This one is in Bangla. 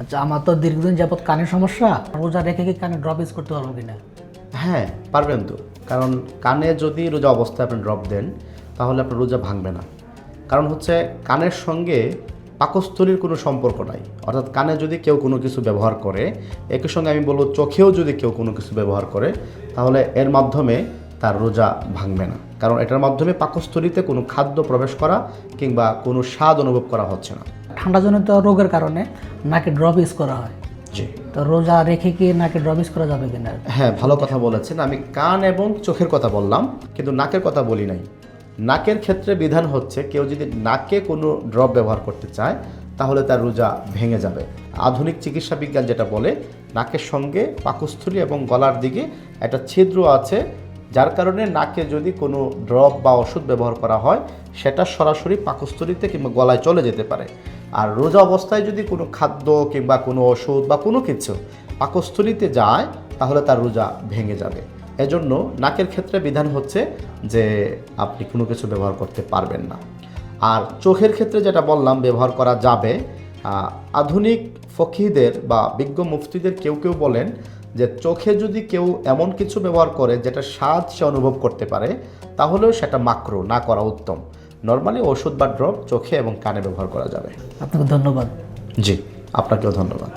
আচ্ছা, আমার তো দীর্ঘদিন যাবত কানের সমস্যা, রোজা রেখে কি কানে ড্রপ ইউজ করতে পারবো কিনা? হ্যাঁ, পারবেন তো। কারণ কানে যদি রোজা অবস্থায় আপনি ড্রপ দেন তাহলে আপনার রোজা ভাঙবে না। কারণ হচ্ছে কানের সঙ্গে পাকস্থলীর কোনো সম্পর্ক নাই। অর্থাৎ কানে যদি কেউ কোনো কিছু ব্যবহার করে, একই সঙ্গে আমি বলবো চোখেও যদি কেউ কোনো কিছু ব্যবহার করে, তাহলে এর মাধ্যমে তার রোজা ভাঙবে না। কারণ এটার মাধ্যমে পাকস্থলীতে কোনো খাদ্য প্রবেশ করা কিংবা কোনো স্বাদ অনুভব করা হচ্ছে না। ঠান্ডাজনিত রোগের কারণে নাকে ড্রপ ইউজ করা হয়, জি, তো রোজা রেখে কি নাকে ড্রপ ইউজ করা যাবে কিনা? হ্যাঁ, ভালো কথা বলেছেন। আমি কান এবং চোখের কথা বললাম, কিন্তু নাকের কথা বলি নাই। নাকের ক্ষেত্রে বিধান হচ্ছে কেউ যদি নাকে কোনো ড্রপ ব্যবহার করতে চায় তাহলে তার রোজা ভেঙে যাবে। আধুনিক চিকিৎসা বিজ্ঞান যেটা বলে, নাকের সঙ্গে পাকস্থলী এবং গলার দিকে একটা ছিদ্র আছে, যার কারণে নাকে যদি কোনো ড্রপ বা ওষুধ ব্যবহার করা হয় সেটা সরাসরি পাকস্থলীতে কিংবা গলায় চলে যেতে পারে। আর রোজা অবস্থায় যদি কোনো খাদ্য কিংবা কোনো ওষুধ বা কোনো কিছু পাকস্থলীতে যায় তাহলে তার রোজা ভেঙে যাবে। এজন্য নাকের ক্ষেত্রে বিধান হচ্ছে যে আপনি কোনো কিছু ব্যবহার করতে পারবেন না। আর চোখের ক্ষেত্রে যেটা বললাম ব্যবহার করা যাবে। আধুনিক ফকিহদের বা বিজ্ঞ মুফতিদের কেউ কেউ বলেন যে চোখে যদি কেউ এমন কিছু ব্যবহার করে যেটা স্বাদ সে অনুভব করতে পারে তাহলেও সেটা মাকরু, না করা উত্তম। নর্মালি ওষুধ বা ড্রপ চোখে এবং কানে ব্যবহার করা যাবে। আপনাকে ধন্যবাদ। জি, আপনাকেও ধন্যবাদ।